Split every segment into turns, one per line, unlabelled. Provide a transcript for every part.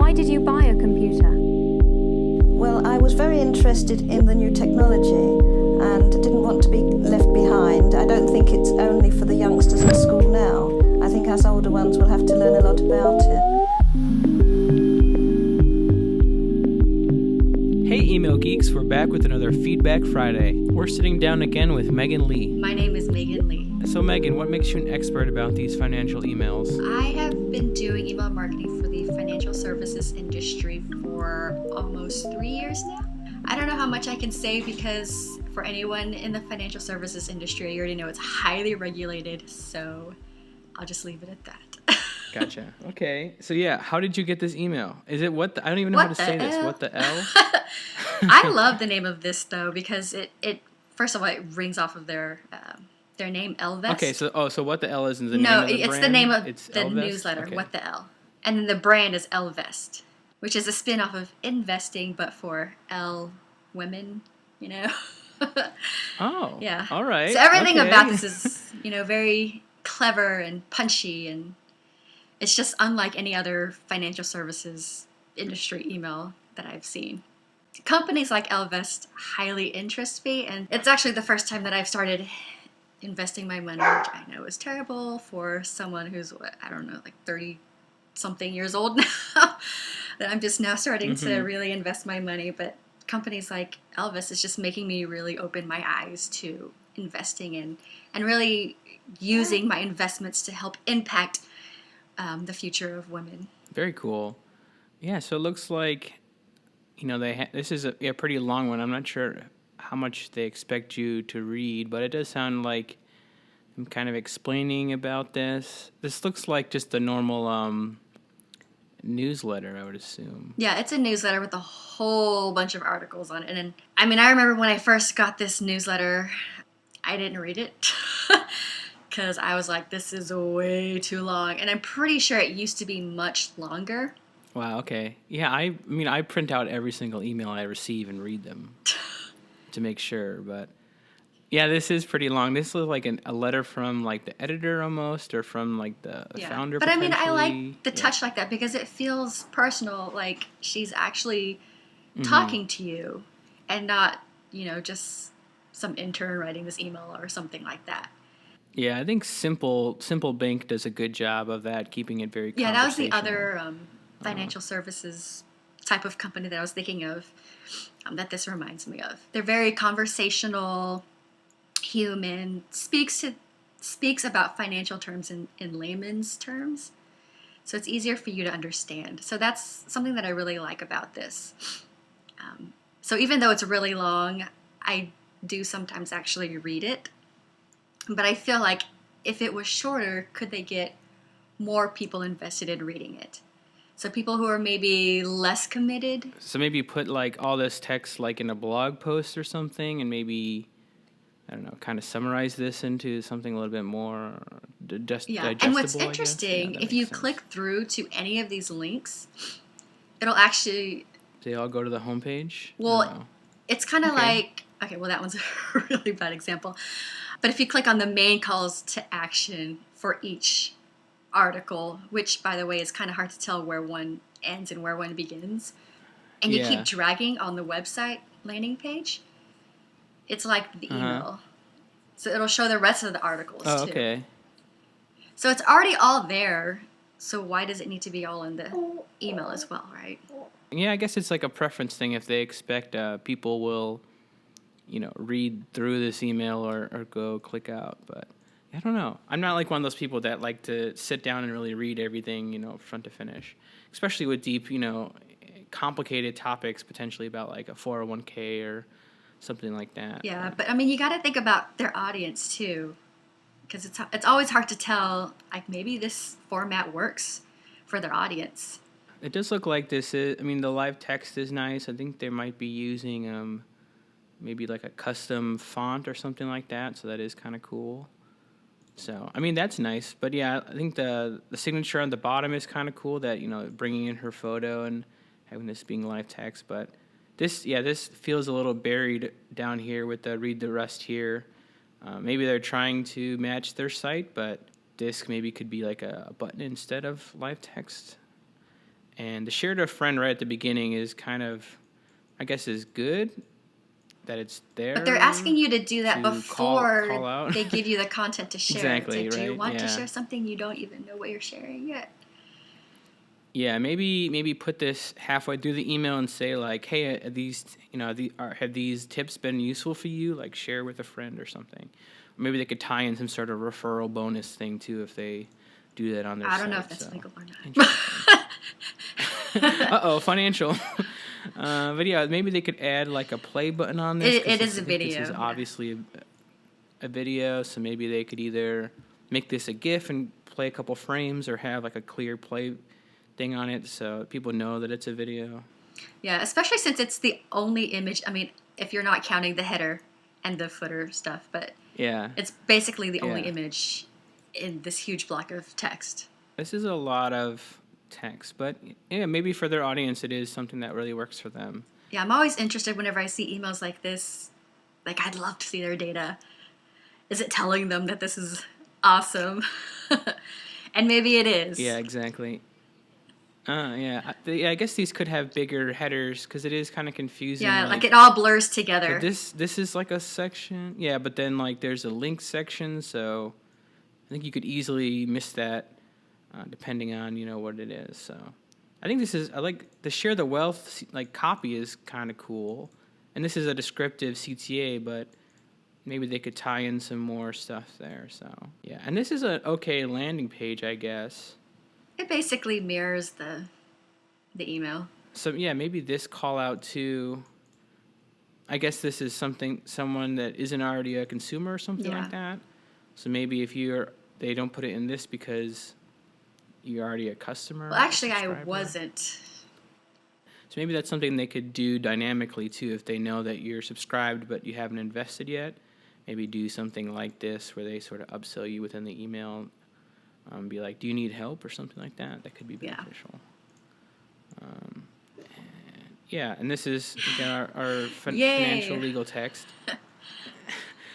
Why did you buy a computer?
Well, I was very interested in the new technology and didn't want to be left behind. I don't think it's only for the youngsters in school now. I think us older ones will have to learn a lot about it.
Hey Email Geeks, we're back with another Feedback Friday. We're sitting down again with Megan Lee.
My name is Megan Lee.
So Megan, what makes you an expert about these financial emails?
I have been doing email marketing for the financial services industry for almost 3 years now. I don't know how much I can say because for anyone in the financial services industry, you already know it's highly regulated, so I'll just leave it at that.
Gotcha. Okay. So yeah, how did you get this email? Is it I don't even know how to say this. What the L?
I love the name of this though because it first of all it rings off of their name Ellevest.
Okay, so what the L is the name of the brand?
No, it's the name of
it's
the
Ellevest?
newsletter.
Okay.
What the L, and then the brand is Ellevest, which is a spin-off of investing, but for L women, you know.
Oh.
Yeah.
All right.
So everything
okay.
about this is, very clever and punchy, and it's just unlike any other financial services industry email that I've seen. Companies like Ellevest highly interest me, and it's actually the first time that I've started investing my money, which I know is terrible for someone who's, I don't know, like 30-something years old now, that I'm just now starting to really invest my money, but companies like Ellevest is just making me really open my eyes to investing in and really using my investments to help impact the future of women.
Very cool. Yeah, so it looks like, this is a pretty long one. I'm not sure how much they expect you to read, but it does sound like I'm kind of explaining about this. This looks like just a normal newsletter, I would assume.
Yeah, it's a newsletter with a whole bunch of articles on it. And I remember when I first got this newsletter, I didn't read it because I was like, this is way too long. And I'm pretty sure it used to be much longer.
Wow, okay. Yeah, I print out every single email I receive and read them to make sure, but yeah, this is pretty long. This looks like a letter from like the editor almost, or from like the founder.
But I like the
Yeah.
touch like that because it feels personal, like she's actually talking to you and not, just some intern writing this email or something like that.
Yeah, I think Simple Bank does a good job of that, keeping it very
Yeah, that was the
conversational.
other financial services type of company that I was thinking of that this reminds me of. They're very conversational, human, speaks about financial terms in layman's terms. So it's easier for you to understand. So that's something that I really like about this. So even though it's really long, I do sometimes actually read it. But I feel like if it was shorter, could they get more people invested in reading it? So people who are maybe less committed.
So maybe put like all this text like in a blog post or something, and maybe, I don't know, kind of summarize this into something a little bit more digestible.
And what's interesting, if you click through to any of these links, it'll actually...
They all go to the homepage?
Well,
No.
It's kind of like... Okay, well, that one's a really bad example. But if you click on the main calls to action for each article, which, by the way, is kind of hard to tell where one ends and where one begins, and you keep dragging on the website landing page, it's like the email. So it'll show the rest of the articles, too.
Okay.
So it's already all there, so why does it need to be all in the email as well, right?
Yeah, I guess it's like a preference thing if they expect people will, read through this email or go click out. But I don't know. I'm not like one of those people that like to sit down and really read everything, front to finish, especially with deep, complicated topics potentially about like a 401k or something like that.
Yeah, but you got to think about their audience too, because it's always hard to tell. Like maybe this format works for their audience.
It does look like this is. The live text is nice. I think they might be using maybe like a custom font or something like that. So that is kind of cool. So that's nice. But yeah, I think the signature on the bottom is kind of cool. That bringing in her photo and having this being live text, but. This feels a little buried down here with the read the rest here. Maybe they're trying to match their site, but this maybe could be like a button instead of live text. And the share to a friend right at the beginning is kind of, I guess, is good that it's there.
But they're asking you to do that
to
before
call out.
they give you the content to share.
Exactly,
It's like, do you
right?
want to
Yeah.
share something you don't even know what you're sharing yet?
Yeah, maybe put this halfway through the email and say like, hey, are these have these tips been useful for you? Like share with a friend or something. Or maybe they could tie in some sort of referral bonus thing too if they do that on their
I
site.
don't know if that's
so.
legal or not.
Uh-oh, financial. But yeah, maybe they could add like a play button on this.
It is a
I think
video.
This is obviously a video, so maybe they could either make this a GIF and play a couple frames or have like a clear play thing on it so people know that it's a video.
Yeah, especially since it's the only image. I mean, if you're not counting the header and the footer stuff, but
Yeah.
it's basically the only
Yeah.
image in this huge block of text.
This is a lot of text, but yeah, maybe for their audience it is something that really works for them.
Yeah, I'm always interested whenever I see emails like this. Like, I'd love to see their data. Is it telling them that this is awesome? And maybe it is.
Yeah, exactly. I guess these could have bigger headers because it is kind of confusing.
Yeah, like it all blurs
so
together.
this is like a section. Yeah, but then like there's a link section, so I think you could easily miss that depending on what it is. So I think I like the share the wealth like copy is kind of cool, and this is a descriptive CTA, but maybe they could tie in some more stuff there. So yeah, and this is an okay landing page, I guess.
It basically mirrors the email.
So yeah, maybe this call out to, I guess this is someone that isn't already a consumer or something like that. So maybe if they don't put it in this because you're already a customer.
Well, actually, I wasn't.
So maybe that's something they could do dynamically too if they know that you're subscribed but you haven't invested yet. Maybe do something like this where they sort of upsell you within the email. Be like, do you need help or something like that? That could be beneficial. And this is again our financial legal text.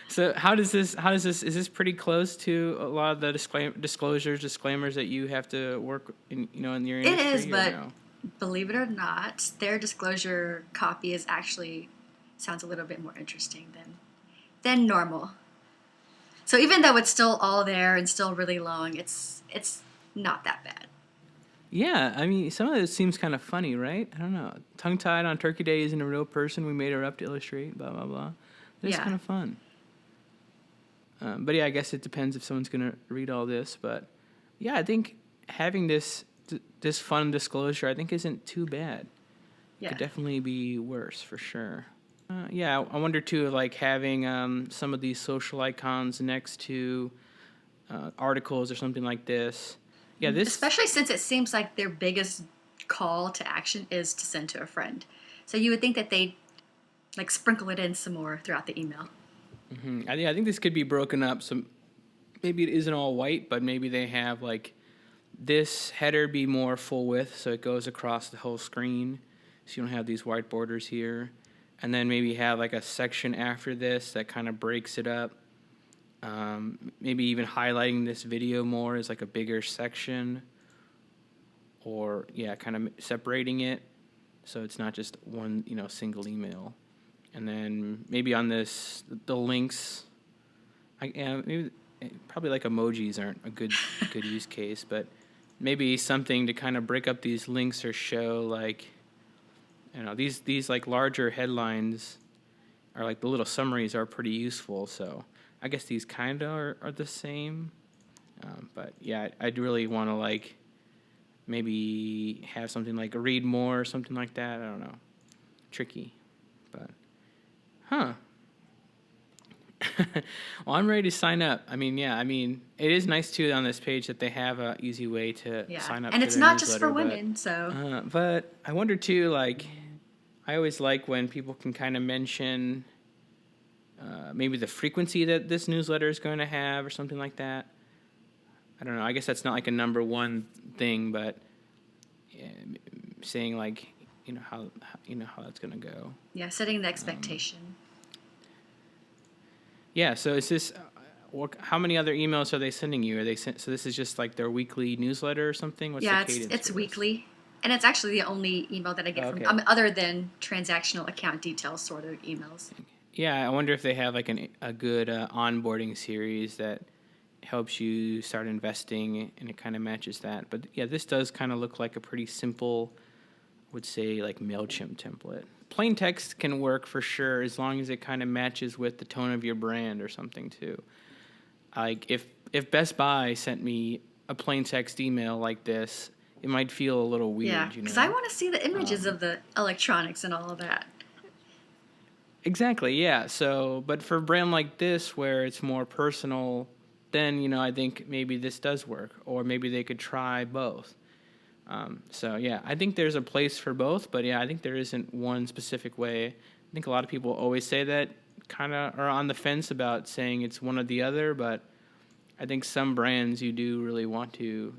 So how does this is this pretty close to a lot of the disclaimers that you have to work in in your industry?
It is, but
no?
Believe it or not, their disclosure copy is actually sounds a little bit more interesting than normal. So even though it's still all there and still really long, it's not that bad.
Yeah, I mean, some of it seems kind of funny, right? I don't know. Tongue-tied on Turkey Day isn't a real person. We made her up to illustrate, blah, blah, blah. It's kind of fun. But yeah, I guess it depends if someone's going to read all this. But yeah, I think having this fun disclosure, I think, isn't too bad.
Yeah.
Could definitely be worse, for sure. I wonder, too, like having some of these social icons next to articles or something like this. Yeah,
especially since it seems like their biggest call to action is to send to a friend. So you would think that they'd like sprinkle it in some more throughout the email.
Mm-hmm. I think this could be broken up. So maybe it isn't all white, but maybe they have like this header be more full width, so it goes across the whole screen. So you don't have these white borders here. And then maybe have like a section after this that kind of breaks it up. Maybe even highlighting this video more as like a bigger section, or kind of separating it so it's not just one single email. And then maybe on this the links, maybe probably like emojis aren't a good use case, but maybe something to kind of break up these links or show like these like larger headlines are like the little summaries are pretty useful. So I guess these kind of are the same. But yeah, I'd really want to like maybe have something like a read more or something like that. I don't know. Tricky. But, well, I'm ready to sign up. I mean, it is nice too on this page that they have an easy way to sign up.
And
to
it's
their
not just for
newsletter,
women, so.
But I wonder too, like, I always like when people can kind of mention maybe the frequency that this newsletter is going to have or something like that. I don't know. I guess that's not like a number one thing, but saying like, how that's going to go.
Yeah, setting the expectation.
So is this? How many other emails are they sending you? So this is just like their weekly newsletter or something? What's the cadence
it's
for
weekly. And it's actually the only email that I get
Okay.
from, other than transactional account details sort of emails.
Yeah, I wonder if they have like a good onboarding series that helps you start investing, and it kind of matches that. But yeah, this does kind of look like a pretty simple, would say, like MailChimp template. Plain text can work for sure as long as it kind of matches with the tone of your brand or something too. Like if Best Buy sent me a plain text email like this, it might feel a little weird,
Yeah,
you know.
because I want to see the images of the electronics and all of that.
Exactly, yeah. So, but for a brand like this where it's more personal, then, you know, I think maybe this does work, or maybe they could try both. So, yeah, I think there's a place for both, but yeah, I think there isn't one specific way. I think a lot of people always say that, kind of are on the fence about saying it's one or the other, but I think some brands you do really want to,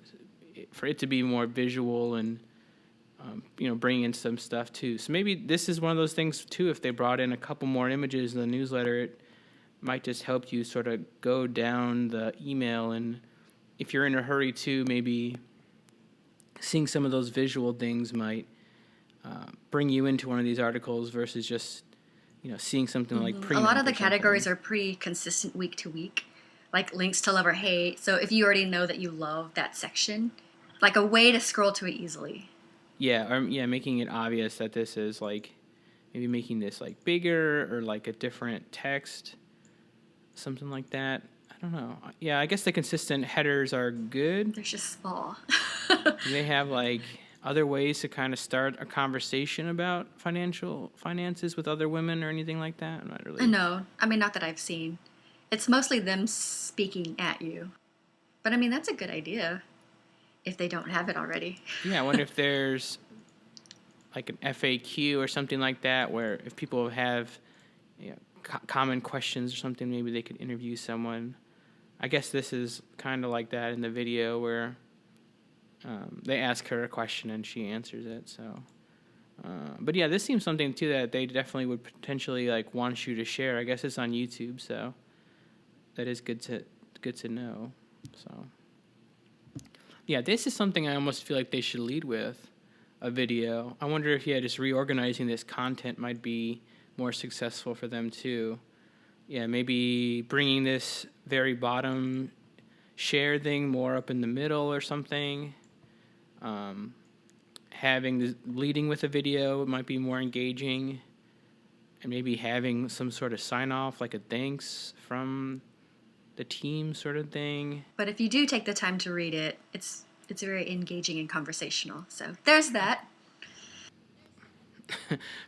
for it to be more visual and, you know, bring in some stuff too. So maybe this is one of those things too. If they brought in a couple more images in the newsletter, it might just help you sort of go down the email. And if you're in a hurry too, maybe seeing some of those visual things might bring you into one of these articles versus just, you know, seeing something like
A lot of the
prenup or
categories
something.
are pretty consistent week to week, like links to love or hate. So if you already know that you love that section, like a way to scroll to it easily.
Yeah, or yeah, making it obvious that this is like, maybe making this like bigger or like a different text, something like that. I don't know. Yeah, I guess the consistent headers are good.
They're just small.
Do they have like other ways to kind of start a conversation about finances with other women or anything like that? I'm not really.
No, I mean, not that I've seen. It's mostly them speaking at you. But I mean, that's a good idea if they don't have it already.
Yeah, I wonder if there's like an FAQ or something like that, where if people have, you know, common questions or something, maybe they could interview someone. I guess this is kind of like that in the video where they ask her a question and she answers it. So, but yeah, this seems something too that they definitely would potentially like want you to share. I guess it's on YouTube, so that is good to know. So, yeah, this is something I almost feel like they should lead with, a video. I wonder if, yeah, just reorganizing this content might be more successful for them too. Yeah, maybe bringing this very bottom share thing more up in the middle or something. Having the leading with a video might be more engaging, and maybe having some sort of sign off, like a thanks from the team sort of thing.
But if you do take the time to read it, it's very engaging and conversational. So there's that.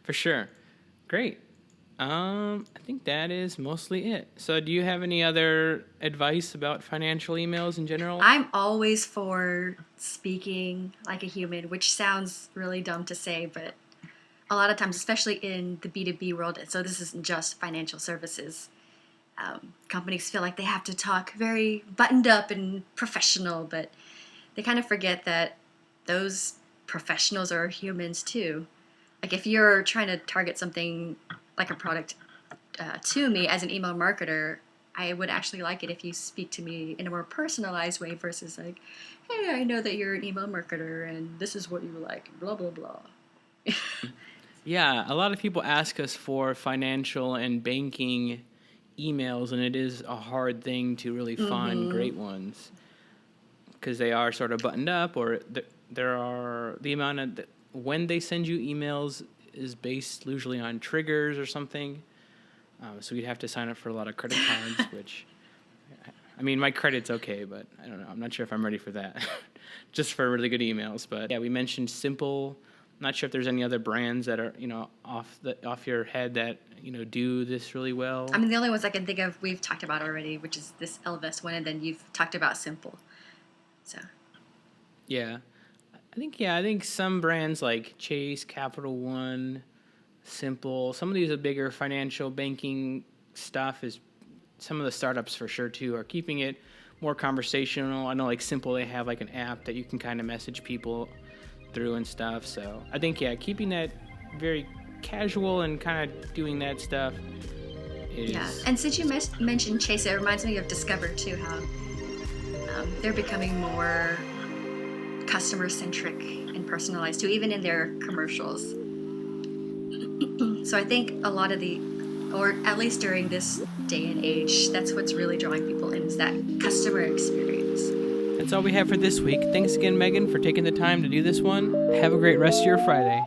For sure. Great. I think that is mostly it. So do you have any other advice about financial emails in general?
I'm always for speaking like a human, which sounds really dumb to say, but a lot of times, especially in the B2B world, so this isn't just financial services, companies feel like they have to talk very buttoned up and professional, but they kind of forget that those professionals are humans too. Like if you're trying to target something like a product to me as an email marketer, I would actually like it if you speak to me in a more personalized way versus like, hey, I know that you're an email marketer and this is what you like, blah, blah, blah.
Yeah, a lot of people ask us for financial and banking emails, and it is a hard thing to really find great ones because they are sort of buttoned up, or there are the amount of when they send you emails is based usually on triggers or something. So you'd have to sign up for a lot of credit cards, which, I mean, my credit's okay, but I don't know. I'm not sure if I'm ready for that. Just for really good emails. But yeah, we mentioned Simple. I'm not sure if there's any other brands that are, you know, off your head that, you know, do this really well.
I mean, the only ones I can think of we've talked about already, which is this Ellevest one, and then you've talked about Simple. So.
Yeah. I think some brands like Chase, Capital One, Simple, some of these are bigger financial banking stuff is some of the startups for sure too are keeping it more conversational. I know like Simple, they have like an app that you can kind of message people through and stuff. So I think, yeah, keeping that very casual and kind of doing that stuff is...
Yeah, and since you mentioned Chase, it reminds me of Discover too, how they're becoming more customer centric and personalized too, even in their commercials. So I think a lot of or at least during this day and age, that's what's really drawing people in, is that customer experience.
That's all we have for this week. Thanks again, Megan, for taking the time to do this one. Have a great rest of your Friday.